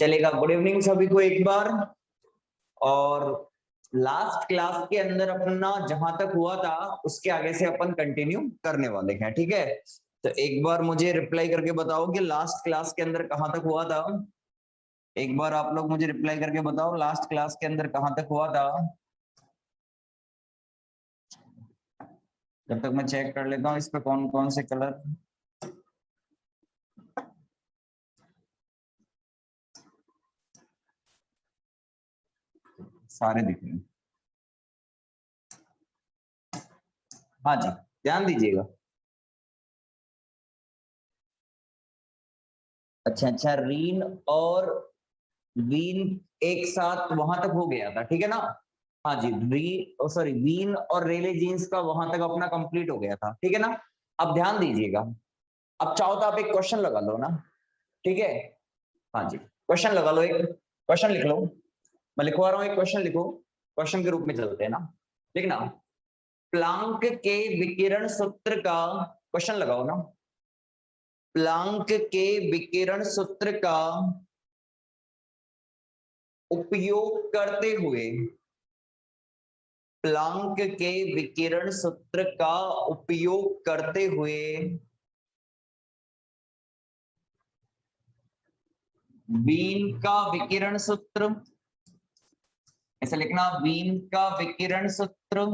चलेगा। Good evening सभी को एक बार। और लास्ट क्लास के अंदर अपना जहां तक हुआ था उसके आगे से अपन कंटिन्यू करने वाले हैं, ठीक है। तो एक बार मुझे रिप्लाई करके बताओ कि लास्ट क्लास के अंदर कहां तक हुआ था। एक बार आप लोग मुझे रिप्लाई करके बताओ लास्ट क्लास के अंदर कहां तक हुआ था। जब तक मैं चेक कर लेता हूँ इस पे कौन कौन से कलर। सारे दिख रहे हैं। हाँ जी, ध्यान दीजिएगा। अच्छा, रीन और वीन एक साथ वहां तक हो गया था, ठीक है ना। हाँ जी, वीन और रेले जीन्स का वहां तक अपना कंप्लीट हो गया था, ठीक है ना। अब ध्यान दीजिएगा। अब चाहो तो आप एक क्वेश्चन लगा लो ना, ठीक है। हाँ जी, क्वेश्चन लगा लो, एक क्वेश्चन लिख लो। मैं लिखवा रहा हूँ, एक क्वेश्चन लिखो। क्वेश्चन के रूप में चलते हैं ना, लिखना। प्लांक के विकिरण सूत्र का क्वेश्चन लगाओ ना। प्लांक के विकिरण सूत्र का उपयोग करते हुए, प्लांक के विकिरण सूत्र का उपयोग करते हुए वीन का विकिरण सूत्र, ऐसा लिखना, वीन का विकिरण सूत्र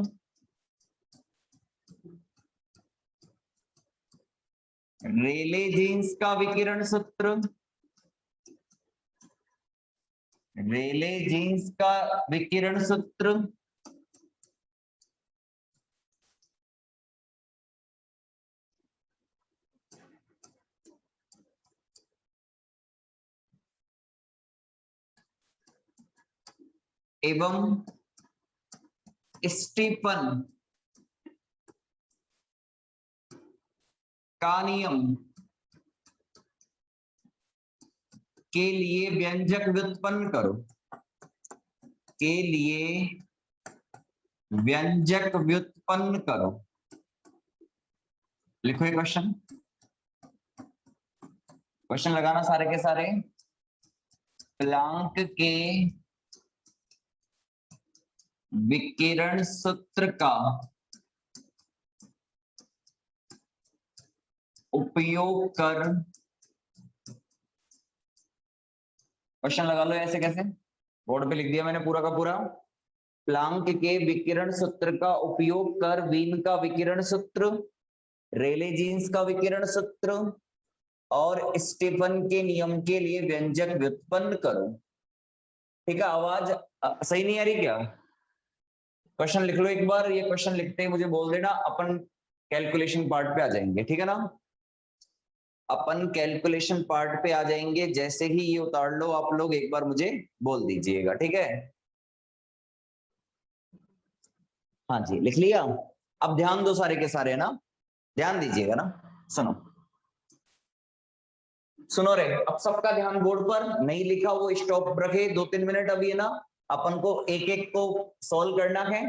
रेले जीन्स का विकिरण सूत्र, रेले जीन्स का विकिरण सूत्र एवं स्टीफन का नियम के लिए व्यंजक व्युत्पन्न करो, के लिए व्यंजक व्युत्पन्न करो। लिखो ये क्वेश्चन, क्वेश्चन लगाना सारे के सारे। प्लांक के विकिरण सूत्र का उपयोग कर, क्वेश्चन लगा लो ऐसे कैसे, बोर्ड पे लिख दिया मैंने पूरा का पूरा। प्लांक के विकिरण सूत्र का उपयोग कर वीन का विकिरण सूत्र, रेले जीन्स का विकिरण सूत्र और स्टीफन के नियम के लिए व्यंजक व्युत्पन्न करो। ठीक है, आवाज सही नहीं आ रही क्या? क्वेश्चन लिख लो एक बार। ये क्वेश्चन लिखते ही मुझे बोल देना, अपन कैलकुलेशन पार्ट पे आ जाएंगे, ठीक है ना। अपन कैलकुलेशन पार्ट पे आ जाएंगे, जैसे ही ये उतार लो आप लोग एक बार मुझे बोल दीजिएगा, ठीक है। हाँ जी, लिख लिया। अब ध्यान दो सारे के सारे ना, ध्यान दीजिएगा ना। सुनो सुनो रे, अब सबका ध्यान बोर्ड पर। नहीं लिखा वो स्टॉप रखे 2-3 मिनट। अभी है ना, अपन को एक एक को सॉल्व करना है।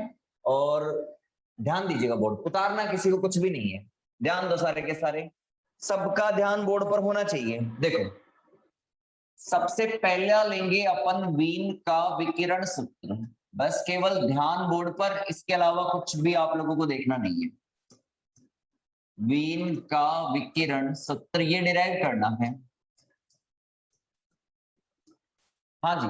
और ध्यान दीजिएगा, बोर्ड उतारना किसी को कुछ भी नहीं है। ध्यान दो सारे के सारे, सबका ध्यान बोर्ड पर होना चाहिए। देखो, सबसे पहला लेंगे अपन वीन का विकिरण सूत्र। बस केवल ध्यान बोर्ड पर, इसके अलावा कुछ भी आप लोगों को देखना नहीं है। वीन का विकिरण सूत्र ये डिराइव करना है। हाँ जी,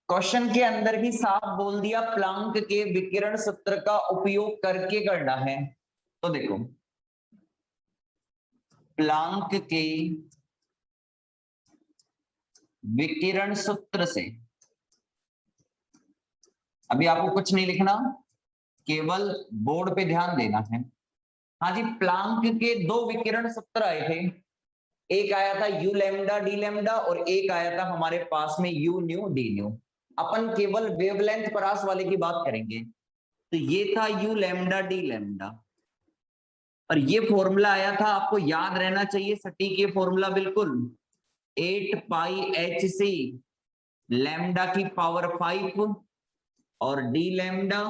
क्वेश्चन के अंदर ही साफ बोल दिया, प्लांक के विकिरण सूत्र का उपयोग करके करना है। तो देखो, प्लांक के विकिरण सूत्र से, अभी आपको कुछ नहीं लिखना, केवल बोर्ड पे ध्यान देना है। हाँ जी, प्लांक के दो विकिरण सूत्र आए थे। एक आया था यू लैम्डा डी लैम्डा और एक आया था हमारे पास में यू न्यू डी न्यू। अपन केवल वेवलेंथ परास वाले की बात करेंगे। तो ये था यू लैम्डा डी लैम्डा, और ये फॉर्मूला आया था, आपको याद रहना चाहिए सटीक ये फॉर्मूला बिल्कुल। 8 पाई एच सी लैम्डा की पावर 5 और डी लैम्डा,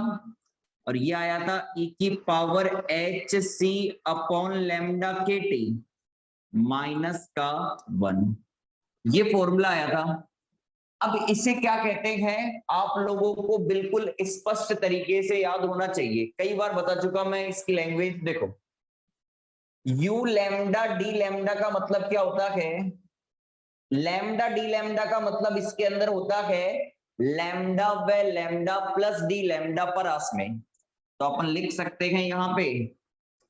और ये आया था ई की power H C upon lambda के टी माइनस का 1। ये फॉर्मूला आया था। अब इसे क्या कहते हैं आप लोगों को बिल्कुल स्पष्ट तरीके से याद होना चाहिए, कई बार बता चुका मैं इसकी लैंग्वेज। देखो यू लैम्डा डी लैम्डा का मतलब क्या होता है, लैम्डा डी लैम्डा का मतलब इसके अंदर होता है लैम्डा व लैम्डा प्लस डी लैम्डा पर आस में। तो अपन लिख सकते हैं यहाँ पे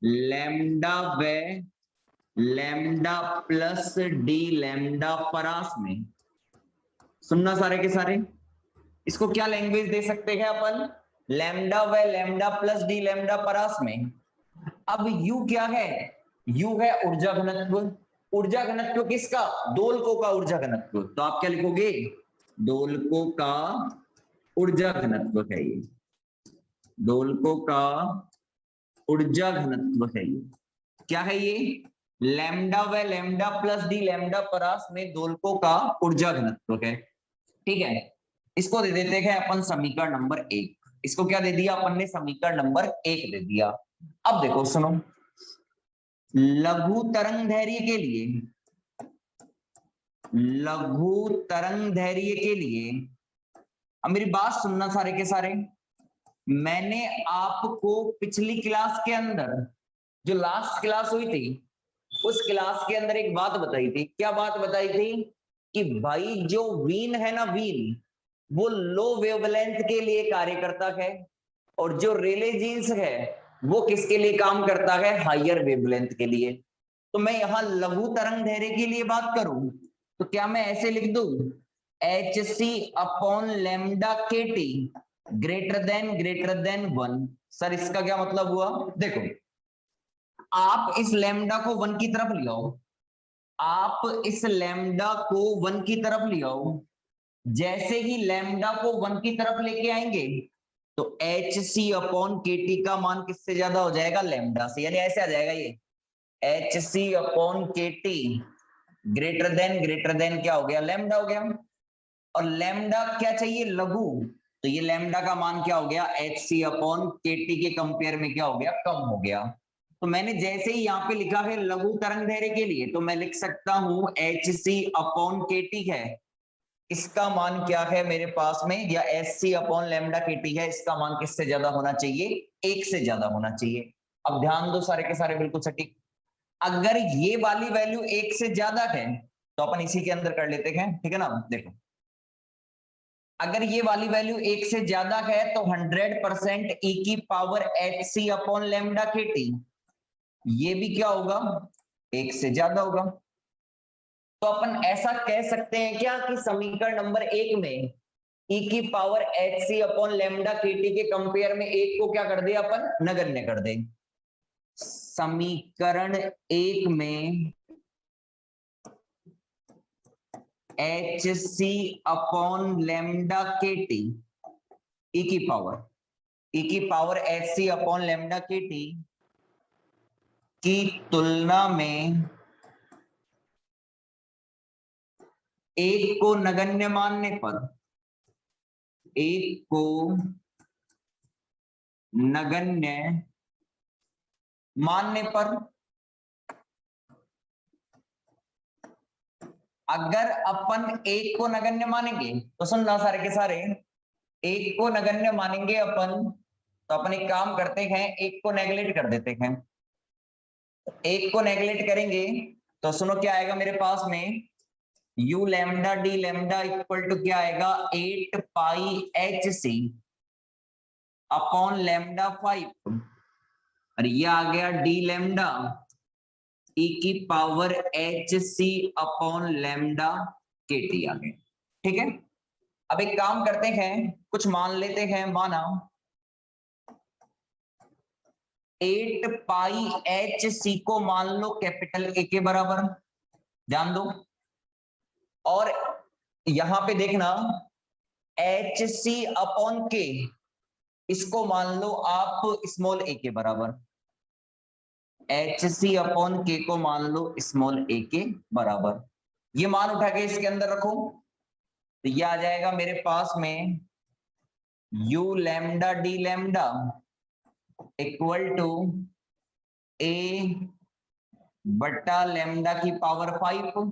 लैम्डा व लैम्डा प्लस डी लैम्डा परास में। सुनना सारे के सारे, इसको क्या लैंग्वेज दे सकते हैं अपन, लैम्डा व लैम्डा प्लस डी लैम्डा परास में। अब U क्या है, U है ऊर्जा घनत्व। ऊर्जा घनत्व किसका, दोलकों का ऊर्जा घनत्व। तो आप क्या लिखोगे, दोलकों का ऊर्जा घनत्व है ये, दोलकों का ऊर्जा घनत्व है ये। क्या है ये, लैम्डा व लैम्डा प्लस डी लैम्डा परास में दोलकों का ऊर्जा घनत्व है। ठीक है, इसको दे देते हैं अपन समीकरण नंबर 1। इसको क्या दे दिया अपन ने, समीकरण नंबर 1 दे दिया। अब देखो सुनो, लघु तरंग धैर्य के लिए, लघु तरंग धैर्य के लिए, अब मेरी बात सुनना सारे के सारे, मैंने आपको पिछली क्लास के अंदर जो लास्ट क्लास हुई थी उस क्लास के अंदर एक बात बताई थी। क्या बात बताई थी कि भाई जो वीन है ना, वीन वो लो वेवलेंथ के लिए कार्य करता है, और जो रेले जीन्स है वो किसके लिए काम करता है, हायर वेवलेंथ के लिए। तो मैं यहां लघु तरंग धैर्य के लिए बात करूं तो क्या मैं ऐसे लिख दूं, एच सी अपॉन लैम्डा के टी ग्रेटर देन 1। सर इसका क्या मतलब हुआ, देखो आप इस लैम्डा को 1 की तरफ ले आओ, आप इस लैम्डा को 1 की तरफ ले आओ, जैसे ही लैम्डा को 1 की तरफ लेके आएंगे तो एच सी अपॉन के टी का मान किससे ज्यादा हो जाएगा, लैम्डा से। यानी ऐसे आ जाएगा ये एच सी अपॉन के टी ग्रेटर देन क्या हो गया, लैम्डा हो गया। और लैम्डा क्या चाहिए, लघु, तो ये लैम्डा का मान क्या हो गया, एच सी अपॉन के टी के कंपेयर में क्या हो गया, कम हो गया। तो मैंने जैसे ही यहाँ पे लिखा है लघु तरंग धैर्य के लिए, तो मैं लिख सकता हूं एच सी अपॉन के टी है, इसका मान क्या है मेरे पास में, या एस सी अपॉन लैम्डा के टी है, इसका मान किससे ज्यादा होना चाहिए, 1 से ज्यादा होना चाहिए। अब ध्यान दो सारे के सारे बिल्कुल सटीक, अगर ये वाली वैल्यू 1 से ज्यादा है तो अपन इसी के अंदर कर लेते हैं, ठीक है ना। देखो अगर ये वाली वैल्यू 1 से ज्यादा है तो 100% e की power H C upon lambda के टी, ये भी क्या होगा, 1 से ज्यादा होगा। तो अपन ऐसा कह सकते हैं क्या कि समीकरण नंबर 1 में e की power H C upon lambda के टी के कंपेयर में 1 को क्या कर दे अपन, नगण्य कर दे। समीकरण 1 में एच सी अपॉन लैम्डा के टी ई की power H C upon lambda के टी की तुलना में 1 को नगण्य मानने पर, 1 को नगण्य मानने पर, अगर अपन 1 को नगण्य मानेंगे तो सुनना सारे के सारे, 1 को नगण्य मानेंगे अपन तो अपन एक काम करते हैं, 1 को नेगलेक्ट कर देते हैं। 1 को नेगलेक्ट करेंगे तो सुनो क्या आएगा मेरे पास में, u lambda D lambda equal to क्या आएगा, 8 pi H C upon lambda 5, और ये आ गया डी लैम्डा ई की power H C upon lambda के टी आ गए। ठीक है, अब एक काम करते हैं, कुछ मान लेते हैं, माना 8 पाई एच सी को मान लो कैपिटल ए के बराबर, ध्यान दो, और यहां पे देखना एच सी अपॉन के, इसको मान लो आप स्मॉल ए के बराबर, एच सी अपॉन के को मान लो स्मॉल ए के बराबर। ये मान उठा के इसके अंदर रखो तो ये आ जाएगा मेरे पास में u lambda D lambda equal to a बट्टा लैम्डा की पावर 5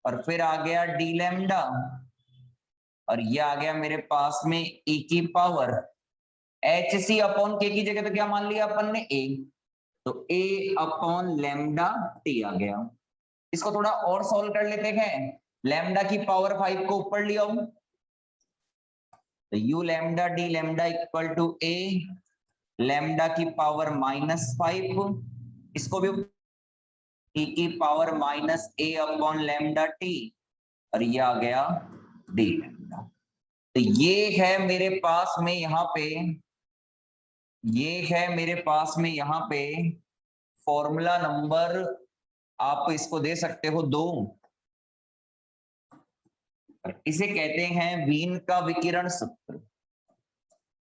और फिर आ गया डी लैम्डा, और ये आ गया मेरे पास में e की पावर एच सी अपॉन के की जगह तो क्या मान लिया अपन ने ए, तो a अपॉन लैम्डा टी आ गया। इसको थोड़ा और सॉल्व कर लेते हैं। लैम्डा की पावर 5 को ऊपर लिया हूं, तो u lambda D lambda equal to a lambda की पावर -5, इसको भी e की power -a upon lambda T, और ये आ गया डी लैम्डा। तो ये है मेरे पास में यहाँ पे, ये है मेरे पास में यहाँ पे फॉर्मूला नंबर, आप इसको दे सकते हो 2। इसे कहते हैं वीन का विकिरण सूत्र,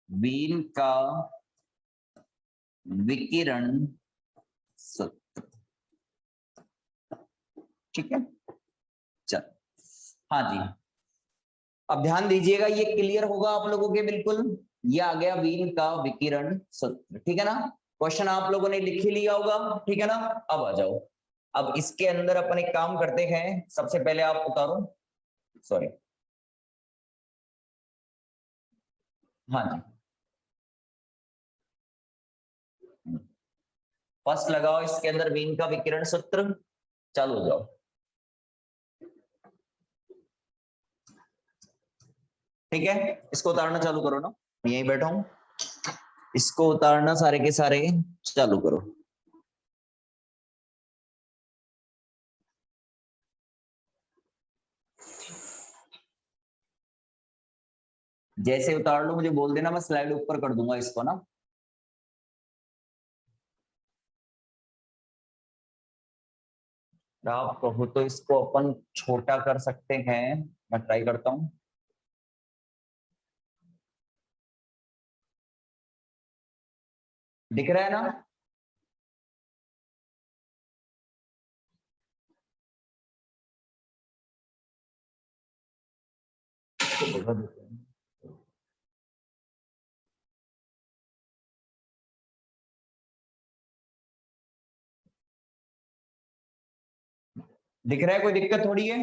वीन का विकिरण सूत्र। ठीक है, चल हाँ जी, अब ध्यान दीजिएगा, ये क्लियर होगा आप लोगों के बिल्कुल। ये आ गया वीन का विकिरण सूत्र, ठीक है ना। क्वेश्चन आप लोगों ने लिख ही लिया होगा, ठीक है ना। अब आ जाओ, अब इसके अंदर अपन एक काम करते हैं, सबसे पहले आप उतारो, सॉरी, हाँ जी, फर्स्ट लगाओ इसके अंदर वीन का विकिरण सूत्र, चालू हो जाओ। ठीक है, इसको उतारना चालू करो ना, मैं यहीं बैठा हूं, इसको उतारना सारे के सारे चालू करो। जैसे उतार लो मुझे बोल देना, मैं स्लाइड ऊपर कर दूंगा इसको ना। आप कहो तो इसको अपन छोटा कर सकते हैं, मैं ट्राई करता हूं। दिख रहा है ना। दिख रहा है, कोई दिक्कत थोड़ी है।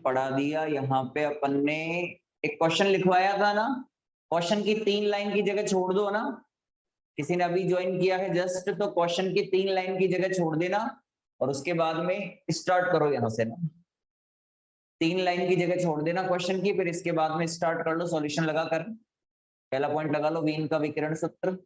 पढ़ा दिया। यहाँ पे अपन ने एक क्वेश्चन लिखवाया था ना, क्वेश्चन की 3 लाइन की जगह छोड़ दो ना। किसी ने अभी ज्वाइन किया है जस्ट, तो क्वेश्चन की 3 लाइन की जगह छोड़ देना, और उसके बाद में स्टार्ट करो यहाँ से ना। 3 लाइन की जगह छोड़ देना क्वेश्चन की, फिर इसके बाद में स्टार्ट कर लो सॉल्यूशन लगा कर। पहला पॉइंट लगा लो, वीन का विकिरण सूत्र।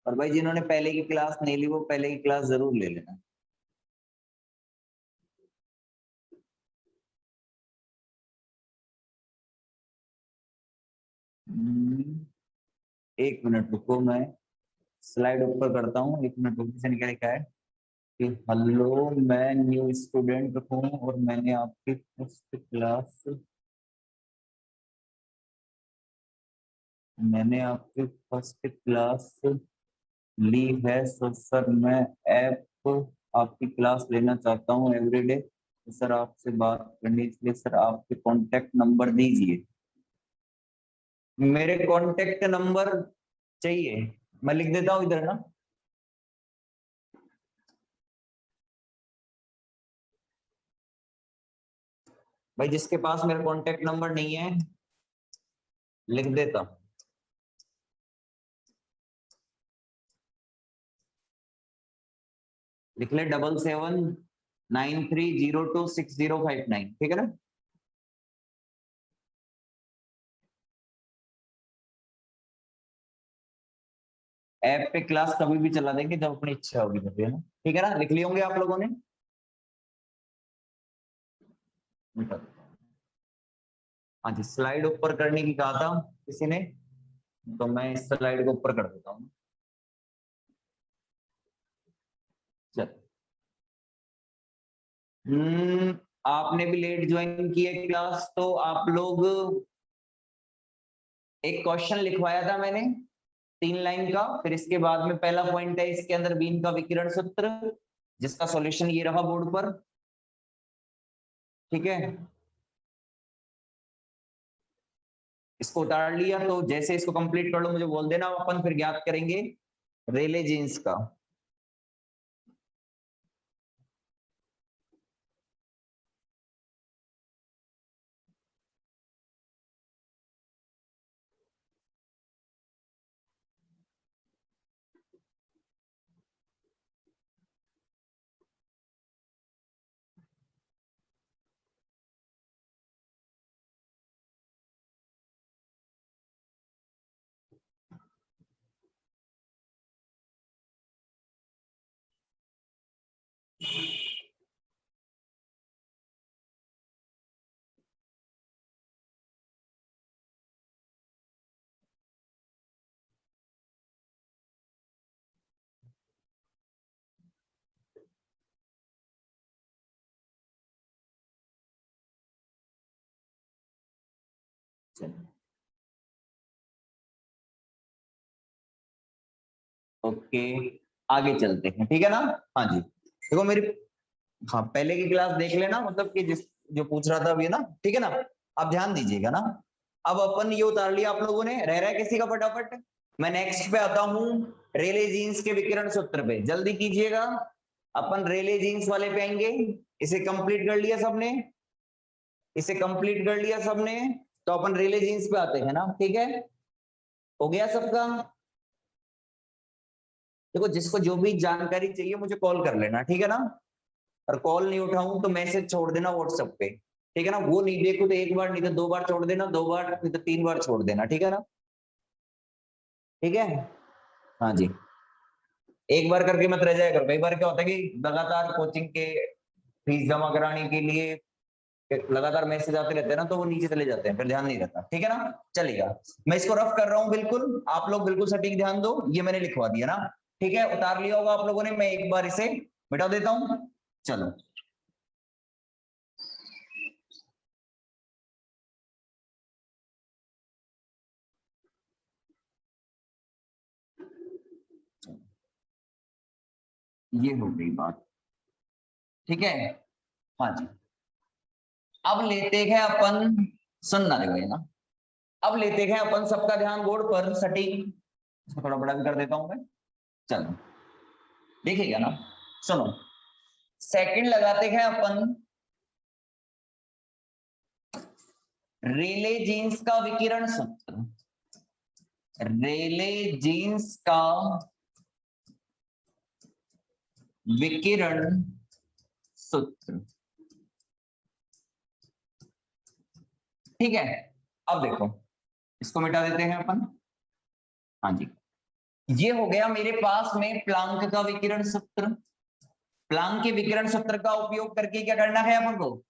और भाई जिन्होंने पहले की क्लास नहीं ली वो पहले की क्लास जरूर ले लेना। एक मिनट रुको, मैं स्लाइड ऊपर करता हूँ, एक मिनट रुको। से निकल क्या है कि हेलो, मैं न्यू स्टूडेंट हूँ और मैंने आपकी फर्स्ट क्लास, मैंने आपकी फर्स्ट क्लास ली है। सो सर मैं ऐप आपकी क्लास लेना चाहता हूँ एवरीडे। तो सर आपसे बात करने के लिए सर आपके कॉन्टेक्ट नंबर दीजिए। मेरे कॉन्टेक्ट नंबर चाहिए, मैं लिख देता हूँ इधर ना। भाई जिसके पास मेरा कॉन्टेक्ट नंबर नहीं है लिख देता हूं, लिख ले 7793026059, ठीक है ना। ऐप पे क्लास कभी भी चला देंगे जब अपनी इच्छा होगी तभी, है ना, ठीक है ना। लिख लिए होंगे आप लोगों ने। हाँ जी, स्लाइड ऊपर करने की कहा था किसी ने, तो मैं इस स्लाइड को ऊपर कर देता हूँ। चल, आपने भी लेट ज्वाइन की है क्लास, तो आप लोग, एक क्वेश्चन लिखवाया था मैंने 3 लाइन का, फिर इसके बाद में पहला पॉइंट है इसके अंदर बीम का विकिरण सूत्र, जिसका सॉल्यूशन ये रहा बोर्ड पर, ठीक है। इसको उतार लिया, तो जैसे इसको कंप्लीट कर लो मुझे बोल देना, अपन फिर ज्ञात करेंगे रेले जीन्स का। ओके, आगे चलते हैं, ठीक है ना। हाँ जी, देखो मेरी, हाँ पहले की क्लास देख लेना, मतलब कि जिस जो पूछ रहा था अभी ना, ठीक है ना। आप ध्यान दीजिएगा ना। अब अपन ये उतार लिया आप लोगों ने, रह रहा है किसी का फटाफट। मैं नेक्स्ट पे आता हूं, रेले जीन्स के विकिरण सूत्र पे, जल्दी कीजिएगा। अपन रेले जीन्स वाले पे आएंगे। इसे कंप्लीट कर लिया सबने, इसे कंप्लीट कर लिया सबने, तो अपन रेले जीन्स पे आते हैं ना, ठीक है। हो गया सबका। देखो जिसको जो भी जानकारी चाहिए मुझे कॉल कर लेना, ठीक है ना। और कॉल नहीं उठाऊं तो मैसेज छोड़ देना व्हाट्सएप पे, ठीक है ना। वो नहीं देखो तो एक बार नहीं तो 2 बार छोड़ देना, 2 बार नहीं तो 3 बार छोड़ देना, ठीक है ना। ठीक है, हाँ जी। एक बार करके मत रह जाया करो, कई बार क्या होता है कि लगातार कोचिंग के फीस जमा कराने के लिए लगातार मैसेज आते रहते हैं ना, तो वो नीचे चले जाते हैं, फिर ध्यान नहीं रहता, ठीक है ना। चलेगा, मैं इसको रफ कर रहा हूँ बिल्कुल, आप लोग बिल्कुल सटीक ध्यान दो, ये मैंने लिखवा दिया ना, ठीक है। उतार लिया होगा आप लोगों ने, मैं एक बार इसे मिटा देता हूँ, चलो। ये हो गई बात, ठीक है। हाँ जी, अब लेते हैं अपन, सुनना देखो ना, अब लेते हैं अपन सबका ध्यान बोर्ड पर सटीक, इसको थोड़ा बड़ा भी कर देता हूं मैं, चलो देखिएगा ना, सुनो। सेकंड लगाते हैं अपन रेले जीन्स का विकिरण सूत्र, रेले जीन्स का विकिरण सूत्र, ठीक है। अब देखो इसको मिटा देते हैं अपन, हाँ जी। ये हो गया मेरे पास में प्लांक का विकिरण सूत्र। प्लांक के विकिरण सूत्र का उपयोग करके क्या करना है अपन को,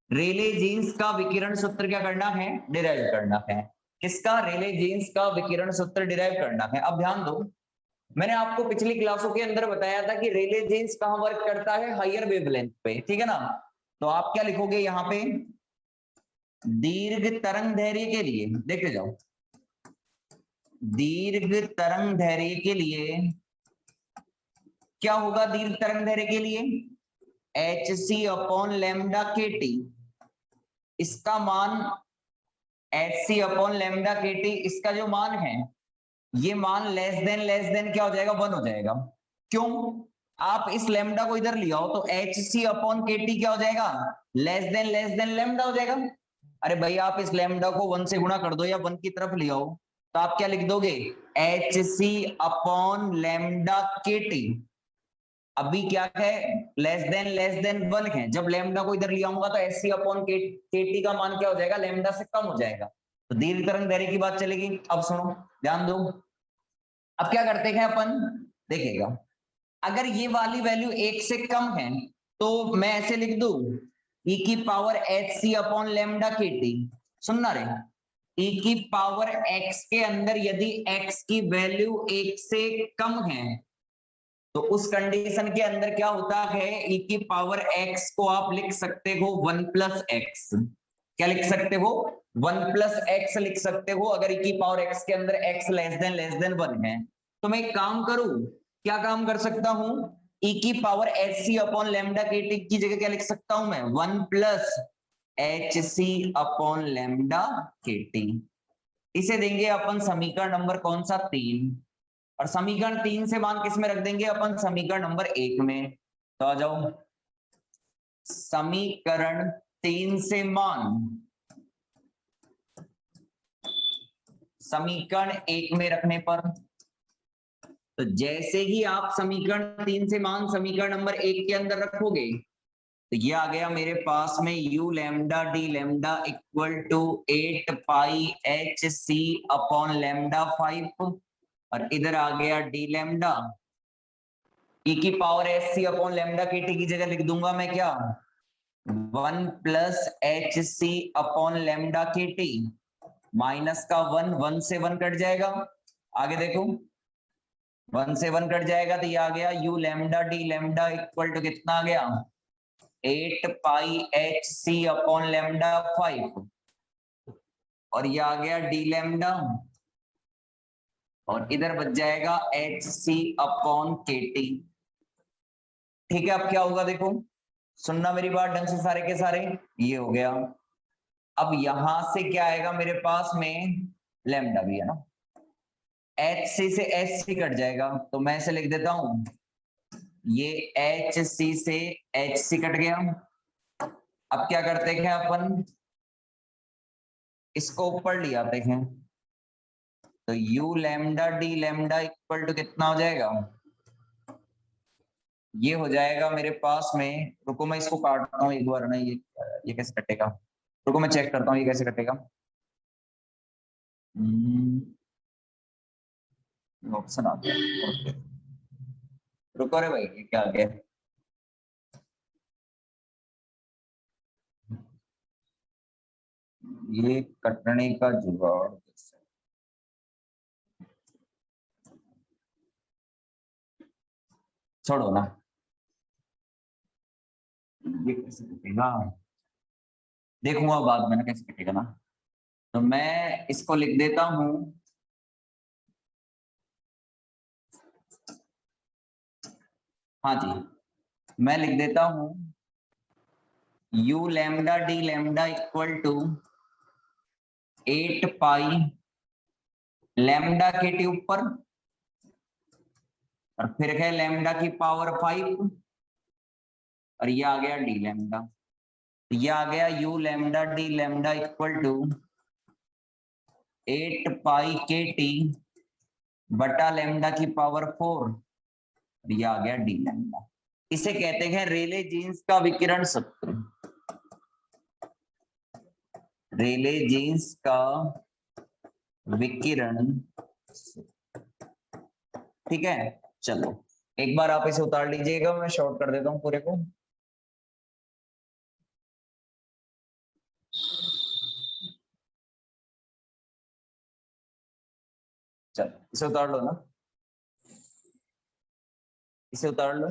रेले जीन्स का विकिरण सूत्र क्या करना है, डिराइव करना है। किसका, रेले जीन्स का विकिरण सूत्र डिराइव करना है। अब ध्यान दो, मैंने आपको पिछली क्लासों के अंदर बताया था कि रेले जीन्स कहां वर्क करता है, हायर वेवलेंथ पे, ठीक है ना। तो आप क्या लिखोगे यहाँ पे, दीर्घ तरंग दैर्घ्य के लिए, देखते जाओ, दीर्घ तरंग दैर्घ्य के लिए क्या होगा, दीर्घ तरंग दैर्घ्य के लिए H C upon lambda K T, इसका मान H C upon lambda K T, इसका जो मान है ये मान लेस देन क्या हो जाएगा, 1 हो जाएगा। क्यों, आप इस लेमडा को इधर ले आओ तो एच सी अपॉन के टी क्या हो जाएगा, लेस देन लेमडा हो जाएगा। अरे भाई आप इस लैम्डा को 1 से गुणा कर दो या 1 की तरफ ले आओ, तो आप क्या लिख दोगे, एच सी अपॉन लैम्डा के टी। अभी क्या है, लेस देन 1 है, जब लैम्डा को इधर ले आऊंगा तो एच सी अपॉन के टी का मान क्या हो जाएगा, लैम्डा से कम हो जाएगा, तो दीर्घ तरंग दैर्ध्य की बात चलेगी। अब सुनो, ध्यान दो, अब क्या करते हैं अपन, देखिएगा, अगर ये वाली वैल्यू 1 से कम है तो मैं ऐसे लिख दूं, e की power H C upon lambda K T. सुनना रे, e की पावर x के अंदर यदि x की वैल्यू 1 से कम है तो उस कंडीशन के अंदर क्या होता है, e की पावर x को आप लिख सकते हो 1 प्लस एक्स। क्या लिख सकते हो, 1 प्लस एक्स लिख सकते हो, अगर e की पावर x के अंदर x लेस देन 1 है। तो मैं एक काम करूं, क्या काम कर सकता हूं, e की power H C upon lambda K T की जगह क्या लिख सकता हूं मैं, 1 प्लस एच सी अपॉन लेमडा के टी। इसे देंगे अपन समीकरण नंबर कौन सा, 3। और समीकरण 3 से मान किस में रख देंगे अपन, समीकरण नंबर 1 में। तो आ जाओ, समीकरण 3 से मान समीकरण 1 में रखने पर, तो जैसे ही आप समीकरण 3 से मान समीकरण नंबर 1 के अंदर रखोगे तो ये आ गया मेरे पास में u lambda D lambda equal to 8 pi H C upon lambda 5, और इधर आ गया डी लैम्डा, e की power H C upon lambda के टी की जगह लिख दूंगा मैं क्या, 1 प्लस एच सी अपॉन लैम्डा के टी, माइनस का 1, 1 से 1 कट जाएगा, आगे देखो 1 से 1 कट जाएगा तो ये आ गया u lambda D lambda equal to कितना आ गया, 8 pi H C upon lambda 5, और ये आ गया डी लैम्डा, और इधर बच जाएगा एच सी अपॉन के टी। ठीक है, अब क्या होगा देखो, सुनना मेरी बात ढंग से सारे के सारे, ये हो गया। अब यहां से क्या आएगा मेरे पास में, लैम्डा भी है ना, एच सी से एच सी कट जाएगा, तो मैं इसे लिख देता हूं, ये एच सी से एच सी कट गया। अब क्या करते हैं अपन, इसको ऊपर ले आते हैं, तो u lambda D lambda equal to कितना हो जाएगा, ये हो जाएगा मेरे पास में, रुको मैं इसको काटता हूँ एक बार ना, ये कैसे कटेगा, रुको मैं चेक करता हूँ ये कैसे कटेगा। ऑप्शन आ गया, ओके, रुको रे भाई, ये क्या आ गया, ये कटने का जुगाड़ छोड़ो ना, ये कैसे कटेगा, देखूंगा बाद में ना कैसे कटेगा ना। तो मैं इसको लिख देता हूं, हाँ जी, मैं लिख देता हूं u lambda D lambda equal to 8 pi lambda के टी ऊपर, और फिर है लैम्डा की पावर 5, और ये आ गया डी लैम्डा, ये आ गया u lambda D lambda equal to 8 pi K T बटा लैम्डा की पावर 4, और ये आ गया डी लैम्डा। इसे कहते हैं रेले जीन्स का विकिरण सूत्र, रेले जीन्स का विकिरण, ठीक है। चलो एक बार आप इसे उतार लीजिएगा, मैं शॉर्ट कर देता हूं पूरे को। चलो इसे उतार लो ना, इसे उतार लो।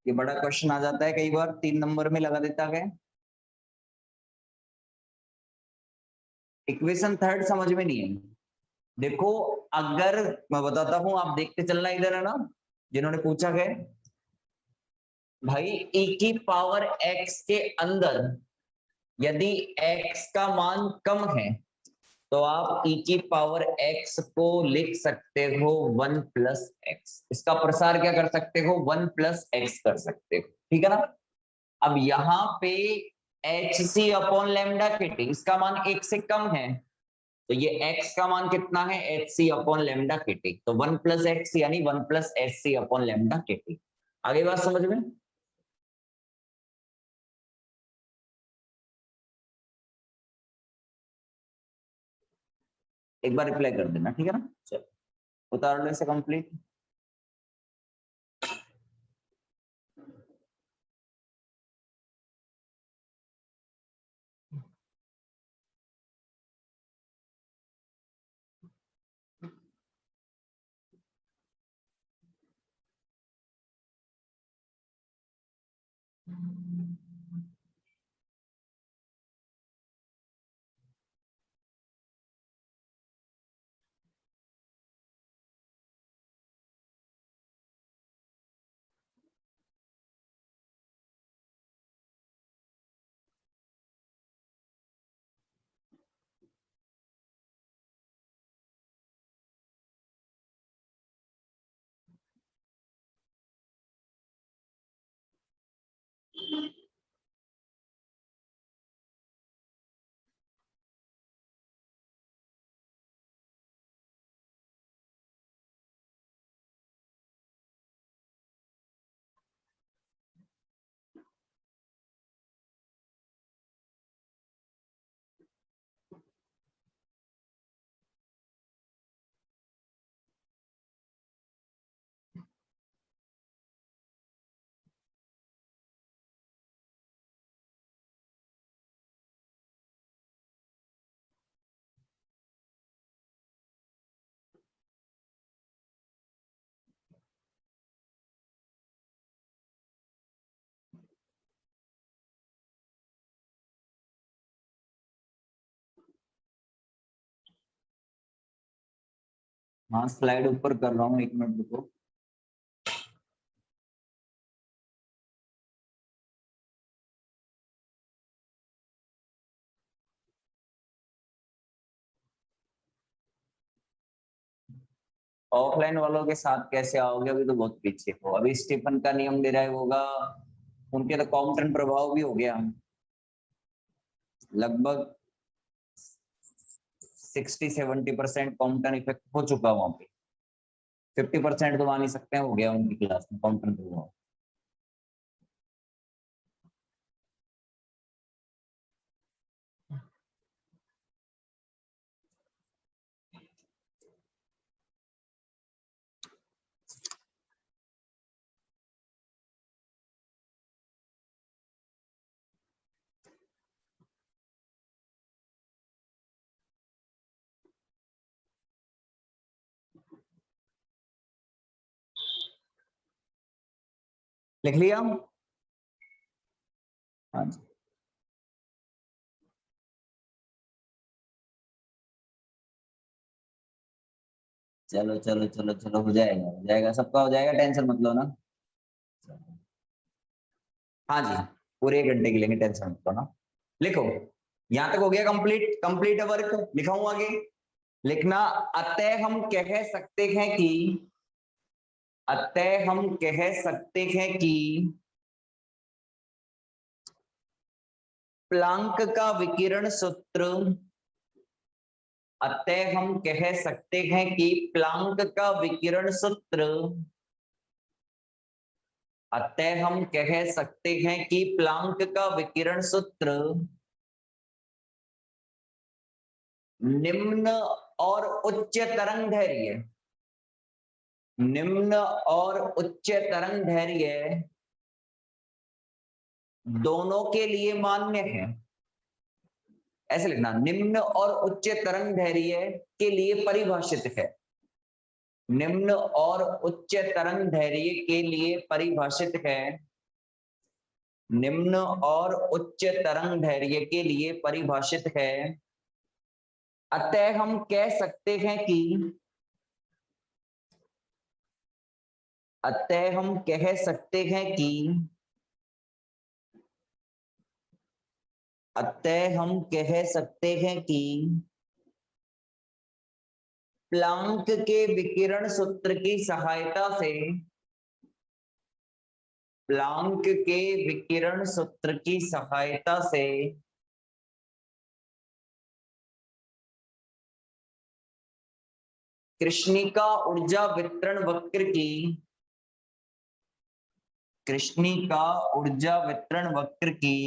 ये बड़ा क्वेश्चन आ जाता है कई बार, 3 नंबर में लगा देता है। इक्वेशन थर्ड समझ में नहीं है। देखो अगर मैं बताता हूं, आप देखते चलना इधर है ना, जिन्होंने पूछा है भाई e की पावर x के अंदर यदि x का मान कम है तो आप e की पावर x को लिख सकते हो 1 प्लस एक्स। इसका प्रसार क्या कर सकते हो, 1 प्लस एक्स कर सकते हो, ठीक है ना। अब यहाँ पे एच सी अपॉन लैम्डा के टी, इसका मान 1 से कम है तो ये x का मान कितना है, एच सी अपॉन लैम्डा के टी, तो 1 प्लस एक्स यानी 1 प्लस एच सी अपॉन लैम्डा के टी। आगे बात समझ में। एक बार रिप्लाई कर देना, ठीक है ना। चलो उतार लो इसे कंप्लीट। हाँ स्लाइड ऊपर कर रहा हूँ, 1 मिनट रुको। ऑफलाइन वालों के साथ कैसे आओगे, अभी तो बहुत पीछे हो। अभी स्टीफन का नियम डिराइव होगा, उनके तो कॉम्पटन प्रभाव भी हो गया लगभग 60-70% कॉम्पटन इफेक्ट हो चुका वहां पे। 50% तो मान ही सकते हैं हो गया उनकी क्लास में कॉम्पटन प्रभाव। लिख लिया। हाँ जी चलो चलो चलो चलो, हो जाएगा सबका हो जाएगा, टेंशन मत लो ना। हाँ जी पूरे 1 घंटे के लिए टेंशन मत लो ना। लिखो यहां तक हो गया कंप्लीट, कंप्लीट वर्क लिखाऊं आगे। लिखना अतः हम कह सकते हैं कि, अतः हम कह सकते हैं कि प्लांक का विकिरण सूत्र, अतः हम कह सकते हैं कि प्लांक का विकिरण सूत्र, अतः हम कह सकते हैं कि प्लांक का विकिरण सूत्र निम्न और उच्च तरंगदैर्घ्य, निम्न और उच्च तरंगदैर्घ्य दोनों के लिए मान्य है। ऐसे लिखना, निम्न और उच्च तरंगदैर्घ्य के लिए परिभाषित है, निम्न और उच्च तरंगदैर्घ्य के लिए परिभाषित है, निम्न और उच्च तरंगदैर्घ्य के लिए परिभाषित है अतः हम कह सकते हैं कि अतः हम कह सकते हैं कि अतः हम कह सकते हैं कि प्लांक के विकिरण सूत्र की सहायता से प्लांक के विकिरण सूत्र की सहायता से कृष्णिका ऊर्जा वितरण वक्र की कृष्णिका ऊर्जा वितरण वक्र की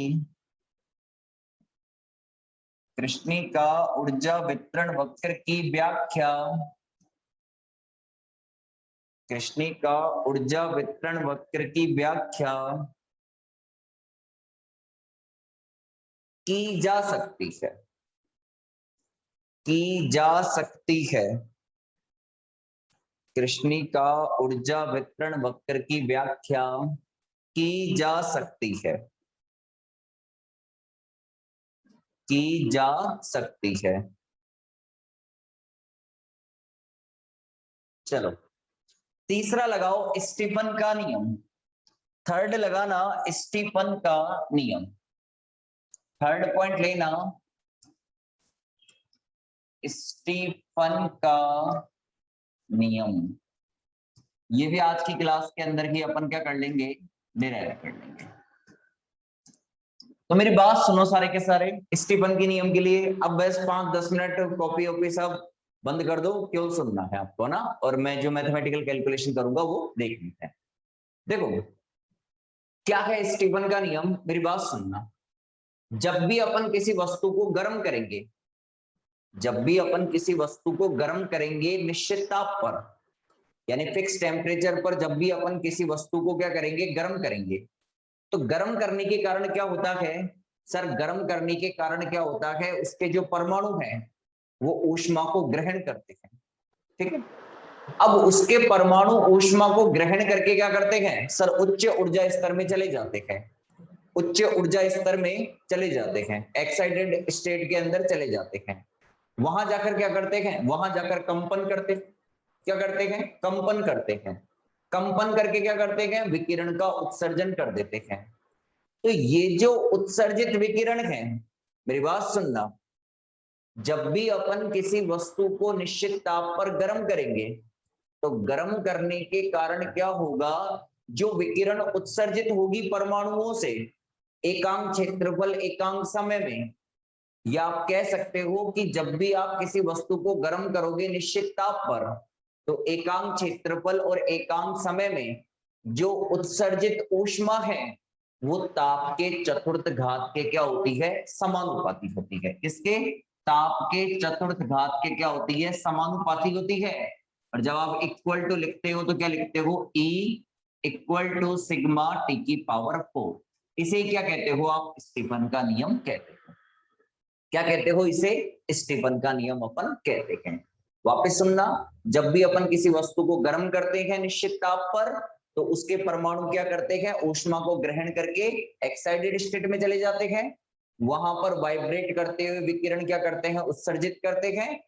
कृष्णिका ऊर्जा वितरण वक्र की व्याख्या कृष्णिका ऊर्जा वितरण वक्र की व्याख्या की जा सकती है की जा सकती है कृष्णिका ऊर्जा वितरण वक्र की व्याख्या की जा सकती है की जा सकती है। चलो तीसरा लगाओ स्टीफन का नियम। थर्ड लगाना स्टीफन का नियम। थर्ड पॉइंट लेना स्टीफन का नियम। ये भी आज की क्लास के अंदर ही अपन क्या कर लेंगे, डिराइव कर लेंगे। तो मेरी बात सुनो सारे के सारे, स्टीफन के नियम के लिए अब बस 5-10 मिनट कॉपी वॉपी सब बंद कर दो, क्यों सुनना है आपको ना, और मैं जो मैथमेटिकल कैलकुलेशन करूंगा वो देख लेते हैं। देखो क्या है स्टीफन का नियम, मेरी बात सुनना। जब भी अपन किसी वस्तु को गर्म करेंगे, जब भी अपन किसी वस्तु को गर्म करेंगे निश्चित ताप पर, यानी फिक्स टेम्परेचर पर, जब भी अपन किसी वस्तु को क्या करेंगे, गर्म करेंगे, तो गर्म करने के कारण क्या होता है सर, गर्म करने के कारण क्या होता है, उसके जो परमाणु हैं वो ऊष्मा को ग्रहण करते हैं। ठीक है, अब उसके परमाणु ऊष्मा को ग्रहण करके क्या करते हैं सर, उच्च ऊर्जा स्तर में चले जाते हैं, उच्च ऊर्जा स्तर में चले जाते हैं, एक्साइटेड स्टेट के अंदर चले जाते हैं। वहां जाकर क्या करते हैं, वहां जाकर कंपन करते, क्या करते हैं, कंपन करते हैं। कंपन करके क्या करते हैं, विकिरण का उत्सर्जन कर देते हैं। तो ये जो उत्सर्जित विकिरण है, मेरी बात सुनना, जब भी अपन किसी वस्तु को निश्चित ताप पर गर्म करेंगे, तो गर्म करने के कारण क्या होगा, जो विकिरण उत्सर्जित होगी परमाणुओं से एकांक क्षेत्रफल एकांक समय में, या आप कह सकते हो कि जब भी आप किसी वस्तु को गर्म करोगे निश्चित ताप पर, तो एकांक क्षेत्रफल और एकांक समय में जो उत्सर्जित ऊष्मा है वो ताप के चतुर्थ घात के क्या होती है, समानुपाती होती है। किसके, ताप के चतुर्थ घात के क्या होती है, समानुपाती होती है। और जब आप इक्वल टू लिखते हो तो क्या लिखते हो, E equal to sigma T की पावर 4। इसे क्या कहते हो आप, स्टीफन का नियम कहते हो। क्या कहते हो इसे, स्टीफन का नियम अपन कहते हैं। वापस सुनना, जब भी अपन किसी वस्तु को गर्म करते हैं निश्चित ताप पर, तो उसके परमाणु क्या करते हैं, ऊष्मा को ग्रहण करके एक्साइटेड स्टेट में चले जाते हैं, वहां पर वाइब्रेट करते हुए विकिरण क्या करते हैं, उत्सर्जित करते हैं।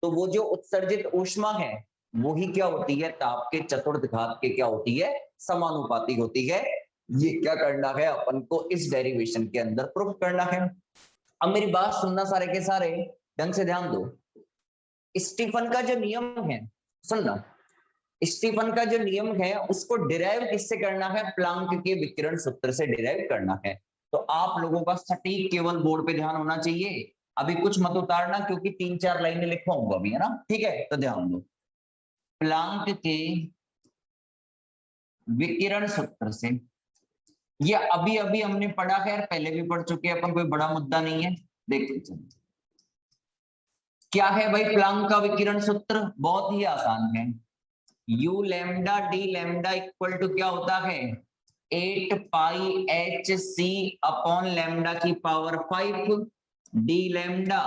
तो वो जो उत्सर्जित ऊष्मा है वो ही क्या होती है, ताप के चतुर्थ घात के क्या होती है, समानुपाती होती है। ये क्या करना है अपन को, इस डेरिवेशन के अंदर प्रूफ करना है। अब मेरी बात सुनना सारे के सारे, ढंग से ध्यान दो। स्टीफन का जो नियम है, सुनना, स्टीफन का जो नियम है उसको डिराइव किससे करना है, प्लांक के विकिरण सूत्र से डिराइव करना है। तो आप लोगों का सटीक केवल बोर्ड पे ध्यान होना चाहिए, अभी कुछ मत उतारना, क्योंकि 3-4 लाइनें लिखवाऊंगा अभी, है ना, ठीक है, तो ध्यान दो। प्लांक के विकिरण सूत्र से, ये अभी अभी हमने पढ़ा है, पहले भी पढ़ चुके हैं अपन, कोई बड़ा मुद्दा नहीं है। देख लीजिए क्या है भाई प्लांक का विकिरण सूत्र, बहुत ही आसान है। U lambda D lambda equal to क्या होता है, 8 pi H C upon lambda की पावर 5 डी लैम्डा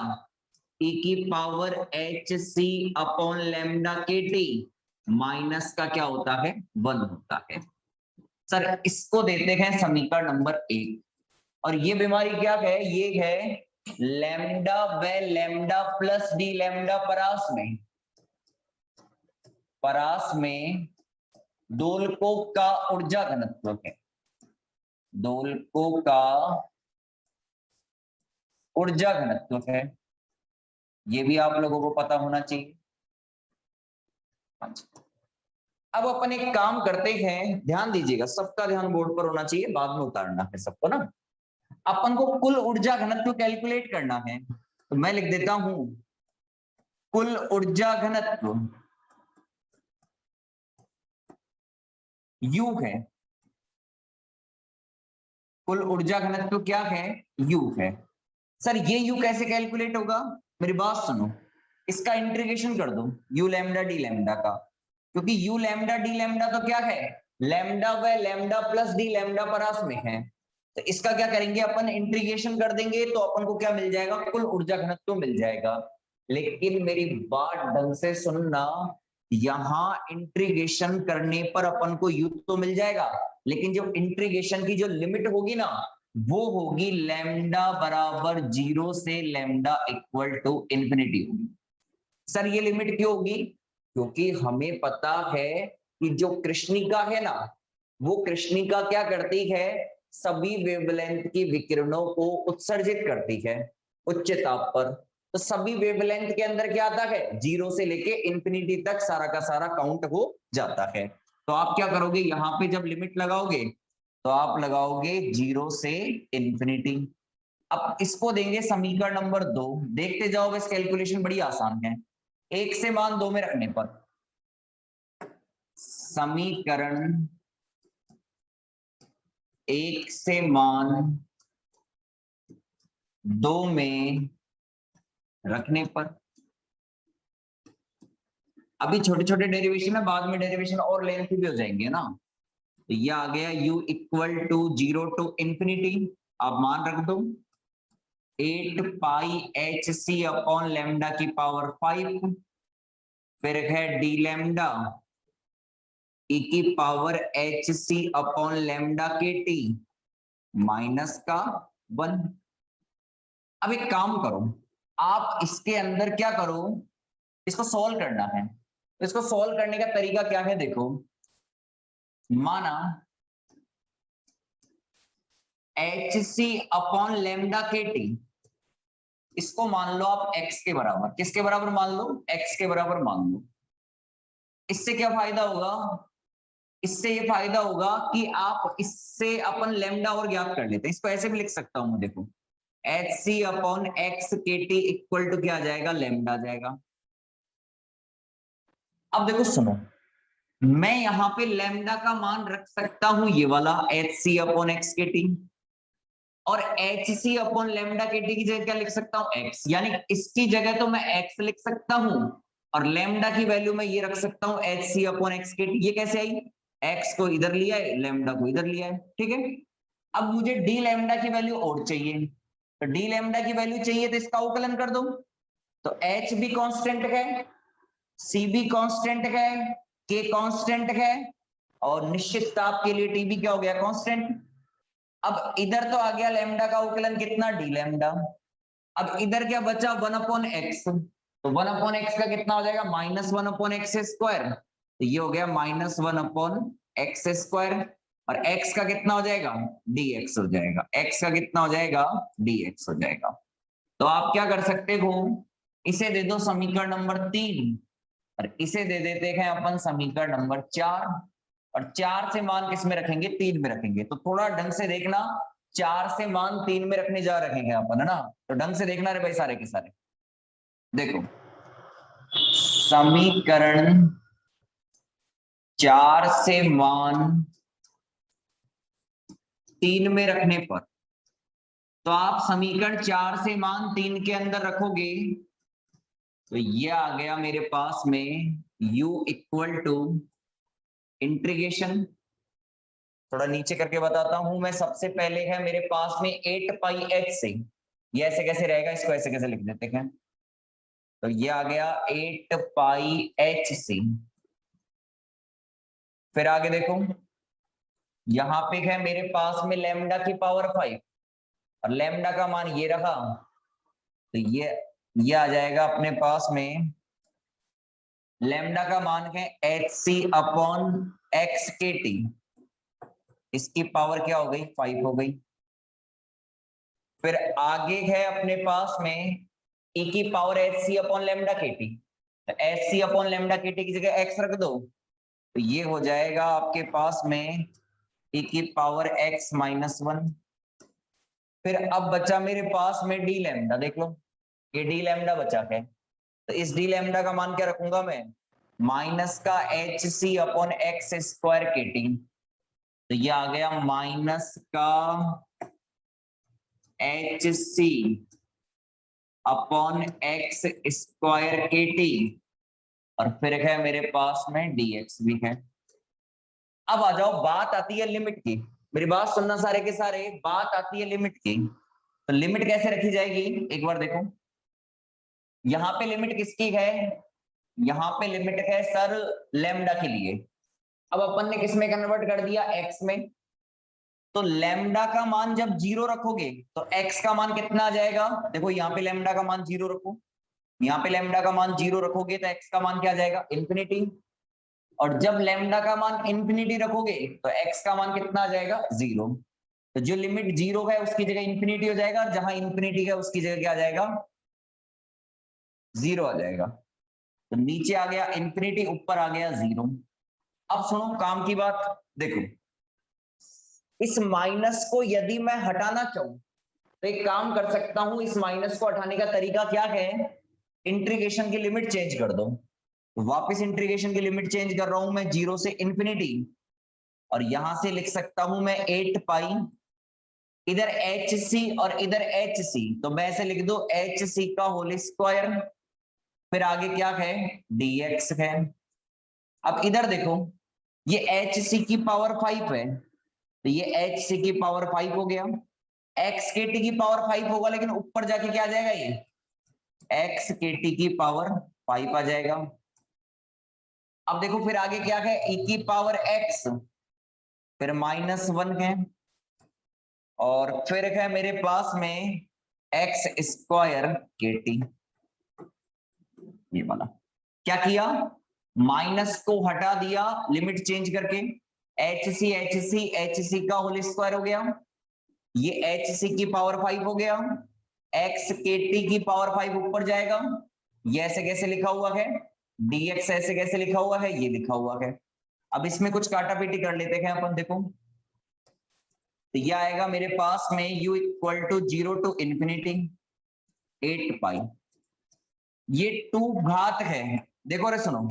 ई की power H C upon lambda के टी माइनस का क्या होता है, 1 होता है। सर इसको देते हैं समीकरण नंबर 1। और ये बीमारी क्या है, ये है लैम्डा व लैम्डा प्लस डी लैम्डा परास में दोलकों का ऊर्जा घनत्व है। दोलकों का ऊर्जा घनत्व है, ये भी आप लोगों को पता होना चाहिए। अब अपन एक काम करते हैं, ध्यान दीजिएगा, सबका ध्यान बोर्ड पर होना चाहिए, बाद में उतारना है सबको ना। अपन को कुल ऊर्जा घनत्व कैलकुलेट करना है, तो मैं लिख देता हूं कुल ऊर्जा घनत्व U है। कुल ऊर्जा घनत्व क्या है? U है। सर ये U कैसे कैलकुलेट होगा? मेरी बात सुनो, इसका इंटीग्रेशन कर दो U लैम्डा डी लैम्डा का, क्योंकि U लैम्डा डी लैम्डा तो क्या है? लैम्डा व लैम्डा प्लस डी लैम्डा परास में है। तो इसका क्या करेंगे अपन? इंटीग्रेशन कर देंगे, तो अपन को क्या मिल जाएगा? कुल ऊर्जा घनत्व मिल जाएगा। लेकिन मेरी बात ढंग से सुनना, यहां इंटीग्रेशन करने पर अपन को U तो मिल जाएगा, लेकिन जो इंटीग्रेशन की जो लिमिट होगी ना, वो होगी लैम्डा बराबर 0 से लैम्डा इक्वल टू इंफिनिटी होगी। सर ये लिमिट क्यों होगी? क्योंकि हमें पता है कि जो कृष्णिका है ना, वो कृष्णिका क्या करती है? सभी वेवलेंथ की विकिरणों को उत्सर्जित करती है उच्च ताप पर। तो सभी वेवलेंथ के अंदर क्या आता है? 0 से लेके इंफिनिटी तक सारा का सारा काउंट हो जाता है। तो आप क्या करोगे? यहाँ पे जब लिमिट लगाओगे तो आप लगाओगे 0 से इंफिनिटी। अब इसको देंगे समीकरण नंबर 2, देखते जाओ, बस कैलकुलेशन बड़ी आसान है। 1 से मान 2 में रखने पर समीकरण 1 से मान 2 में रखने पर, अभी छोटे छोटे डेरिवेशन है, बाद में डेरिवेशन और लेंथी भी हो जाएंगे ना। तो ये आ गया U equal to 0 to infinity, आप मान रख दो 8 pi H C upon lambda की पावर 5, फिर है डी लैम्डा ई की power H C upon lambda के टी माइनस का 1। अब एक काम करो, आप इसके अंदर क्या करो, इसको सॉल्व करना है। तो इसको सॉल्व करने का तरीका क्या है? देखो, माना एच सी अपॉन लैम्डा के टी, इसको मान लो आप x के बराबर, किसके बराबर मान लो? x के बराबर मान लो। इससे क्या फायदा होगा? इससे ये फायदा होगा कि आप इससे अपन लैम्डा और ज्ञात कर लेते हैं। इसको ऐसे भी लिख सकता हूं, देखो एच सी अपॉन एक्स के टी इक्वल टू क्या आ जाएगा? लैम्डा आ जाएगा। अब देखो सुनो, मैं यहां पे लैम्डा का मान रख सकता हूं ये वाला एच सी अपॉन एक्स के टी, और एच सी अपॉन लैम्डा के टी की जगह क्या लिख सकता हूं? एक्स। यानी इसकी जगह तो मैं एक्स लिख सकता हूं, और लैम्डा की वैल्यू मैं ये रख सकता हूं एच सी अपॉन एक्स के टी। ये कैसे आई? एक्स को इधर लिया है, लैम्डा को इधर लिया है, ठीक है। अब मुझे डी लैम्डा की वैल्यू और चाहिए, तो डी लैम्डा की वैल्यू चाहिए तो इसका अवकलन कर दो। तो एच भी कांस्टेंट है, सी भी कांस्टेंट है, के कांस्टेंट है, और निश्चित ताप के लिए टी भी क्या हो गया? कांस्टेंट। अब इधर तो आ गया लैम्डा का अवकलन कितना? D lambda. अब इधर क्या बचा? 1/x। तो 1/x का कितना हो जाएगा? -1/x²। तो ये हो गया -1/x², और x का कितना हो जाएगा? dx हो जाएगा। x का कितना हो जाएगा? dx हो जाएगा। तो आप क्या कर सकते हो? इसे दे दो समीकरण नंबर 3, और इसे दे देते हैं अपन समीकरण नंबर 4। और 4 से मान किस में रखेंगे? 3 में रखेंगे। तो थोड़ा ढंग से देखना, 4 से मान 3 में रखने जा रहे हैं अपन, है ना। तो ढंग से देखना रे भाई सारे के सारे। देखो, समीकरण 4 से मान 3 में रखने पर, तो आप समीकरण 4 से मान 3 के अंदर रखोगे तो ये आ गया मेरे पास में u इक्वल टू इंटीग्रेशन। थोड़ा नीचे करके बताता हूं मैं। सबसे पहले है मेरे पास में 8 पाई एच से, ये ऐसे कैसे रहेगा? इसको ऐसे कैसे लिख देते हैं? तो ये आ गया 8 पाई एच सी। फिर आगे देखो, यहां पे है मेरे पास में लैम्डा की पावर 5, और लैम्डा का मान ये रहा, तो ये आ जाएगा अपने पास में लैम्डा का मान है hc अपॉन x के टी, इसकी पावर क्या हो गई 5 हो गई। फिर आगे है अपने पास में e की पावर hc अपॉन लैम्डा के टी, तो hc अपॉन लैम्डा के टी की जगह x रख दो, तो ये हो जाएगा आपके पास में e की पावर x माइनस 1। फिर अब बचा मेरे पास में डी लैम्डा, देख लो ये डी लैम्डा बचा है, तो इस डी लैम्डा का मान क्या रखूंगा मैं, माइनस का एच सी upon X square K T, तो ये आ गया माइनस का एच सी upon X square K T, और फिर है मेरे पास में dx भी है। अब आ जाओ, बात आती है लिमिट की, मेरी बात सुनना सारे के सारे, बात आती है लिमिट की। तो लिमिट कैसे रखी जाएगी एक बार देखो, यहाँ पे लिमिट किसकी है, यहाँ पे लिमिट है सर लैम्डा के लिए। अब अपन ने किस में कन्वर्ट कर दिया, x में, तो लैम्डा का मान जब 0 रखोगे तो x का मान कितना आ जाएगा, देखो यहाँ पे लैम्डा का मान 0 रखो, यहाँ पे लैम्डा का मान 0 रखोगे तो x का मान क्या आ जाएगा, इंफिनिटी, और जब लैम्डा का मान इंफिनिटी रखोगे तो x का मान कितना आ जाएगा 0। तो जो लिमिट 0 है उसकी जगह इंफिनिटी हो जाएगा, और जहां इंफिनिटी है उसकी जगह क्या आ जाएगा, 0 आ जाएगा। तो नीचे आ गया इंफिनिटी, ऊपर आ गया 0। अब सुनो काम की बात, देखो इस माइनस को यदि मैं हटाना चाहूं तो एक काम कर सकता हूं, इस माइनस को हटाने का तरीका क्या है, इंटीग्रेशन की लिमिट चेंज कर दो। वापस इंटीग्रेशन की लिमिट चेंज कर रहा हूं मैं 0 से इंफिनिटी, और यहां से लिख सकता हूं मैं 8 पाई, इधर एच सी और इधर एच सी, तो मैं ऐसे लिख दो एच सी का होल स्क्वायर, फिर आगे क्या है dx है। अब इधर देखो ये एच सी की पावर 5 है, तो ये एच सी की पावर 5 हो गया, एक्स के टी की पावर 5 होगा, लेकिन ऊपर जाके क्या आ जाएगा, ये एक्स के टी की पावर 5 आ जाएगा। अब देखो फिर आगे क्या है, e की पावर x, फिर माइनस 1 है, और फिर है मेरे पास में एक्स स्क्वायर के टी, ये वाला क्या किया, माइनस को हटा दिया लिमिट चेंज करके, एच सी का होल स्क्वायर हो गया, ये एच सी की पावर 5 हो गया, एक्स के टी की पावर 5 ऊपर जाएगा, ये ऐसे कैसे लिखा हुआ है, dx ऐसे कैसे लिखा हुआ है, ये लिखा हुआ है। अब इसमें कुछ काटा पीटी कर लेते हैं अपन, देखो तो ये आएगा मेरे पास में u equal to 0 to infinity 8 pi, ये 2 घात है, देखो रे सुनो,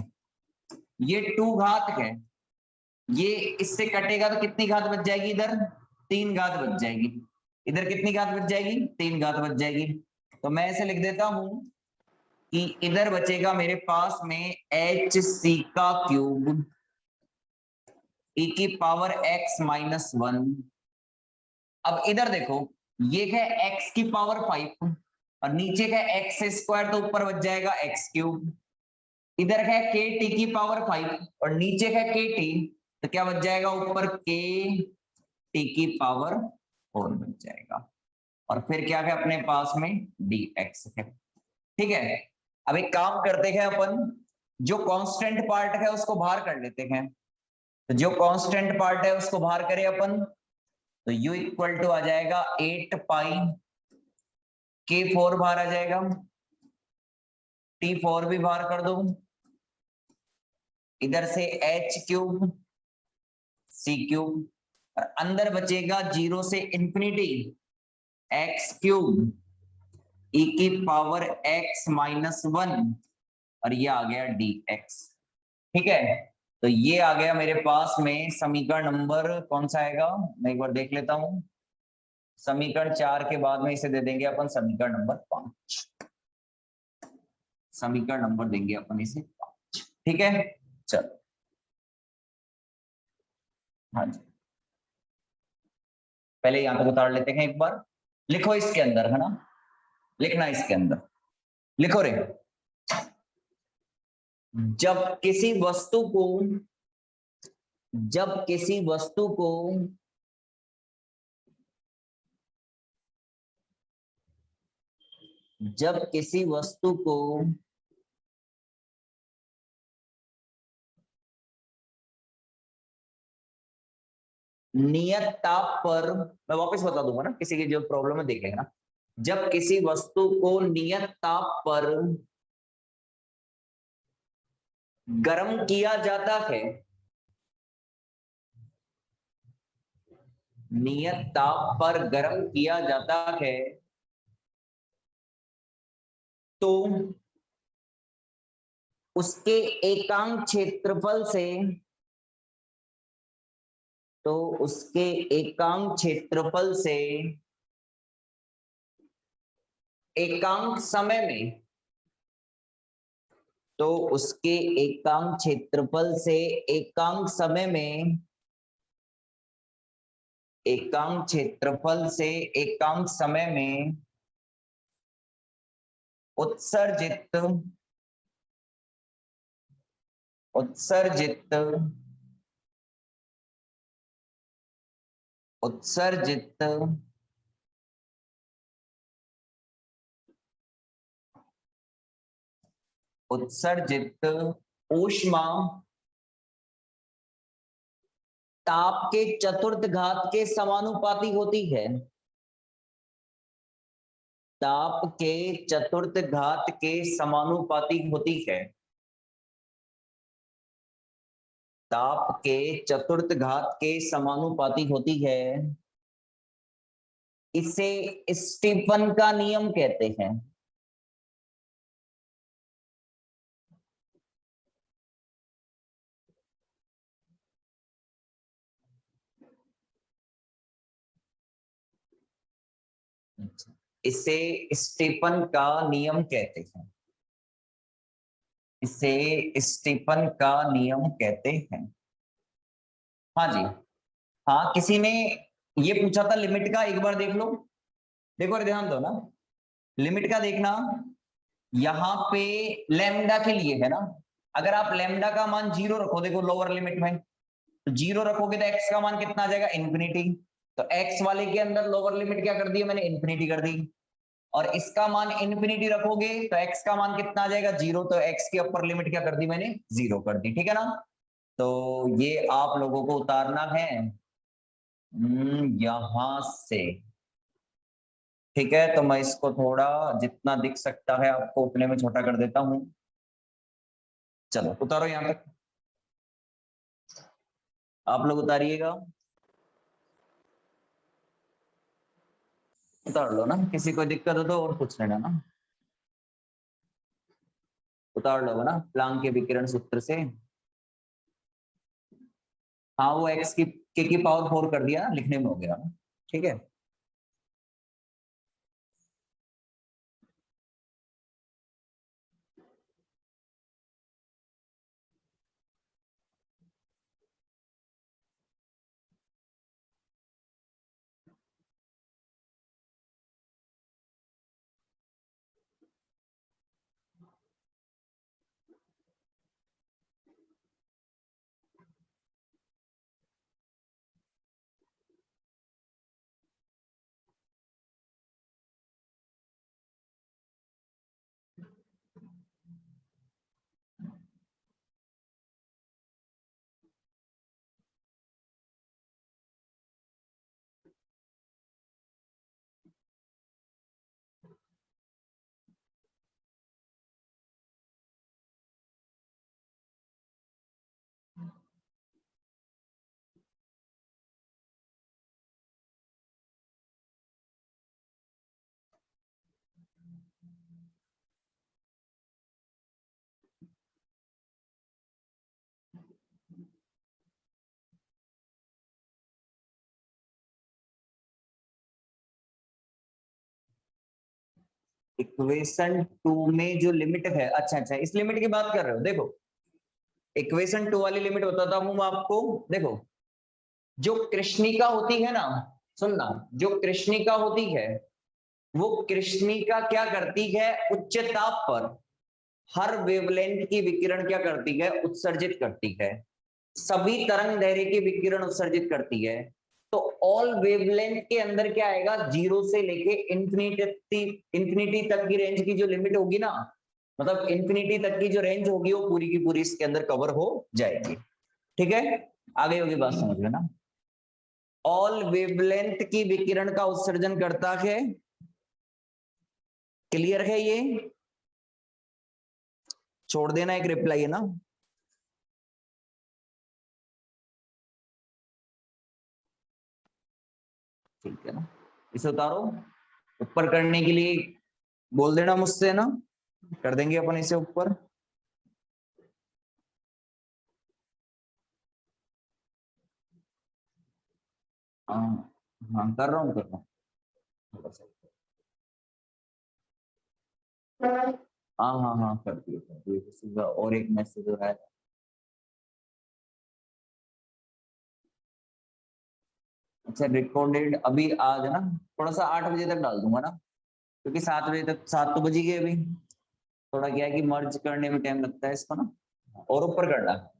ये 2 घात है, ये इससे कटेगा तो कितनी घात बच जाएगी, इधर 3 घात बच जाएगी, इधर कितनी घात बच जाएगी, 3 घात बच जाएगी। तो मैं ऐसे लिख देता हूं कि इधर बचेगा मेरे पास में एच सी का क्यूब e की पावर x माइनस 1। अब इधर देखो ये है x की पावर 5 और नीचे का एक्स स्क्वायर, तो ऊपर बच जाएगा एक्स क्यूब, इधर है के टी की पावर 5 और नीचे है के टी, तो क्या बच जाएगा, ऊपर के टी की पावर 4 बच जाएगा, और फिर क्या है अपने पास में dx है। ठीक है, अब एक काम करते हैं अपन, जो कांस्टेंट पार्ट है उसको बाहर कर लेते हैं, तो जो कांस्टेंट पार्ट है उसको बाहर करें अपन, तो u इक्वल टू आ जाएगा 8 पाई, k4 बाहर आ जाएगा, t4 भी बाहर कर दो, इधर से h क्यूब c क्यूब, और अंदर बचेगा 0 से इंफिनिटी x क्यूब e की पावर x माइनस 1, और ये आ गया dx। ठीक है, तो ये आ गया मेरे पास में समीकरण नंबर कौन सा आएगा, मैं एक बार देख लेता हूं, समीकरण 4 के बाद में इसे दे देंगे अपन समीकरण नंबर 5, समीकरण नंबर देंगे अपन इसे 5। ठीक है, चलो हाँ जी, पहले यहां तक उतार लेते हैं एक बार, लिखो इसके अंदर, है ना, लिखना इसके अंदर, लिखो रे, जब किसी वस्तु को, जब किसी वस्तु को जब किसी वस्तु को नियत ताप पर, मैं वापस बता दूंगा ना, किसी की जो प्रॉब्लम है देख लेना। जब किसी वस्तु को नियत ताप पर गर्म किया जाता है, नियत ताप पर गर्म किया जाता है, तो उसके एकांक क्षेत्रफल से, तो उसके एकांक क्षेत्रफल से एकांक समय में, तो उसके एकांक क्षेत्रफल से एकांक समय में, एकांक क्षेत्रफल से एकांक समय में उत्सर्जित उत्सर्जित उत्सर्जित उत्सर्जित ऊष्मा ताप के चतुर्थ घात के समानुपाती होती है। ताप के चतुर्थ घात के समानुपाती होती है। ताप के चतुर्थ घात के समानुपाती होती है। इसे स्टीफन का नियम कहते हैं। इसे स्टीफन का नियम कहते हैं। इसे स्टीफन का नियम कहते हैं। हाँ जी, हाँ, किसी ने ये पूछा था लिमिट का, एक बार देख लो। देखो ध्यान दो ना, लिमिट का देखना, यहाँ पे लैम्डा के लिए है ना, अगर आप लैम्डा का मान 0 रखो, देखो लोअर लिमिट में, तो 0 रखोगे तो एक्स का मान कितना आ जाएगा, इन्फिनिटी। तो एक्स वाले के अंदर लोअर लिमिट क्या कर दी मैंने, इन्फिनिटी कर दी। और इसका मान इन्फिनिटी रखोगे तो एक्स का मान कितना आ जाएगा, 0। तो एक्स की अपर लिमिट क्या कर दी मैंने, 0 कर दी, ठीक है ना। तो ये आप लोगों को उतारना है यहां से, ठीक है। तो मैं इसको थोड़ा जितना दिख सकता है आपको उतने में छोटा कर देता हूं। चलो उतारो यहां तक, आप लोग उतारिएगा, उतार लो ना, किसी को दिक्कत हो तो और पूछ लेना ना। उतार लो ना प्लांक के विकिरण सूत्र से। हाँ, वो एक्स की के की पावर 4 कर दिया, लिखने में हो गया ना, ठीक है। इक्वेशन 2 में जो लिमिट है, अच्छा अच्छा इस लिमिट की बात कर रहे हो, देखो इक्वेशन 2 वाली लिमिट बताता हूं मैं आपको। देखो जो कृष्णिका होती है ना, सुनना, जो कृष्णिका होती है वो कृष्णिका क्या करती है, उच्च ताप पर हर वेवलेंथ की विकिरण क्या करती है, उत्सर्जित करती है। सभी तरंग दैर्ध्य की विकिरण उत्सर्जित करती है। तो ऑल वेवलेंथ के अंदर क्या आएगा, 0 से लेके इंफिनिटी तक की रेंज की जो लिमिट होगी ना, मतलब इंफिनिटी तक की जो रेंज होगी वो पूरी की पूरी इसके अंदर कवर हो जाएगी। ठीक है, आ गई होगी बात समझ में ना। ऑल वेवलेंथ की विकिरण का उत्सर्जन करता है, क्लियर है ये, छोड़ देना एक रिप्लाई है ना। ठीक है ना, इसे उतारो, ऊपर करने के लिए बोल देना मुझसे ना, कर देंगे अपन इसे ऊपर। हाँ हाँ कर रहा हूँ, कर रहा हूँ। हाँ हाँ हाँ कर दिए कर दिए, सुबह और एक मैसेज हो रहा है। अच्छा रिकॉर्डेड अभी आज ना, थोड़ा सा 8 बजे तक डाल दूंगा ना, क्योंकि 7 बजे तक, 7 तो बज ही गए अभी, थोड़ा क्या है कि मर्ज करने में टाइम लगता है इसको ना, और ऊपर करना है।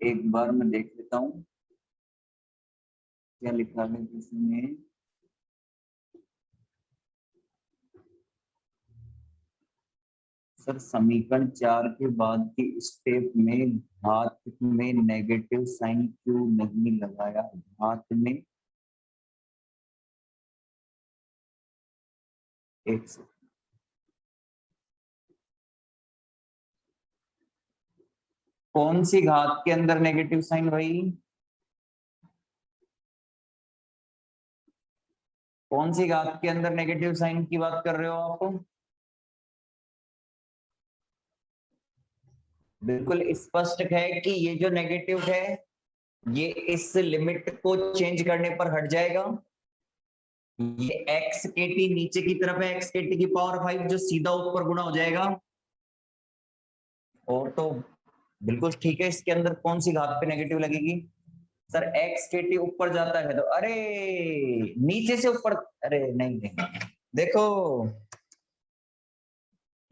एक बार मैं देख लेता हूँ क्या लिखा है इसमें। सर समीकरण 4 के बाद के स्टेप में घात में नेगेटिव साइन क्यों नहीं लगाया, घात में, एक सेकंड, कौन सी घात के अंदर नेगेटिव साइन भाई, कौन सी घात के अंदर नेगेटिव साइन की बात कर रहे हो आप। बिल्कुल स्पष्ट है कि ये जो नेगेटिव है ये इस लिमिट को चेंज करने पर हट जाएगा। ये एक्स के टी नीचे की तरफ है, एक्स के टी की पावर 5 जो सीधा ऊपर गुणा हो जाएगा। और तो बिल्कुल ठीक है, इसके अंदर कौन सी घात पे नेगेटिव लगेगी। सर एक्स के टी ऊपर जाता है तो, अरे नीचे से ऊपर, अरे नहीं नहीं देखो,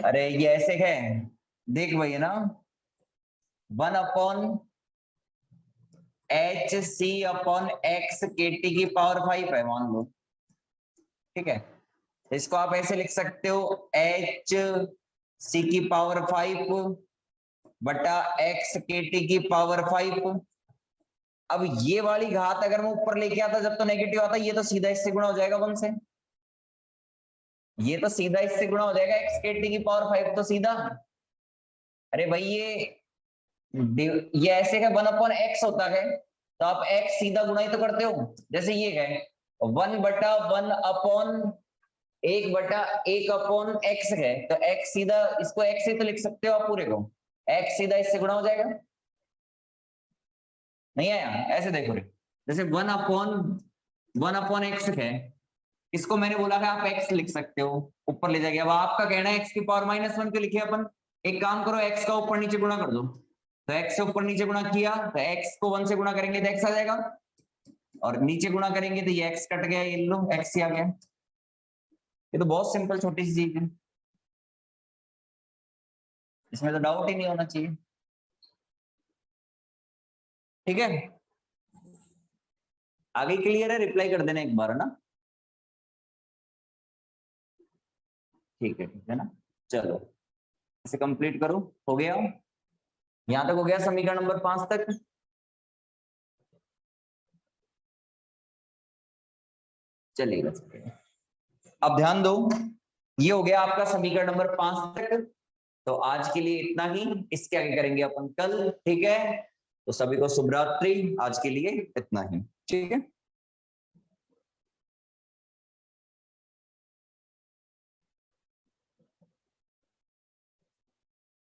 अरे ये ऐसे है, देख भाई है ना, 1/HC/x के टी की पावर 5 है मान लो। ठीक है, इसको आप ऐसे लिख सकते हो, एच सी की पावर 5 बटा एक्स के टी की पावर 5। अब ये वाली घात अगर मैं ऊपर लेके आता जब तो नेगेटिव आता, ये तो सीधा इससे गुणा हो जाएगा 1 से, ये तो सीधा इससे गुणा हो जाएगा, एक्स के टी की पावर 5 तो सीधा। अरे भाई ये ऐसे का 1/x होता है, तो आप x सीधा गुणा ही तो करते हो, जैसे ये है 1/1/1/1 है, तो x सीधा इसको x से तो लिख सकते हो आप पूरे को, x सीधा इससे गुणा हो जाएगा। नहीं आया? ऐसे देखो रे, जैसे 1/1/x है, इसको मैंने बोला है आप x लिख सकते हो, ऊपर ले जाएगा। अब आपका कहना है x की पावर -1 क्यों लिखे अपन? एक काम करो, x का ऊपर नीचे गुणा कर दो, तो x से ऊपर नीचे गुणा किया तो x को 1 से गुणा करेंगे तो x आ जाएगा, और नीचे गुणा करेंगे तो ये x कट गया, ये लो x ही आ गया। ये तो बहुत सिंपल छोटी सी चीज है, इसमें तो डाउट ही नहीं होना चाहिए। ठीक है, आगे क्लियर है? रिप्लाई कर देना एक बार, है ना? ठीक है ना, चलो इसे कंप्लीट करो। हो गया, यहां तक हो गया समीकरण नंबर 5 तक। चलिएगा, अब ध्यान दो, ये हो गया आपका समीकरण नंबर 5 तक। तो आज के लिए इतना ही, इसके आगे करेंगे अपन कल। ठीक है, तो सभी को शुभ रात्रि, आज के लिए इतना ही। ठीक है।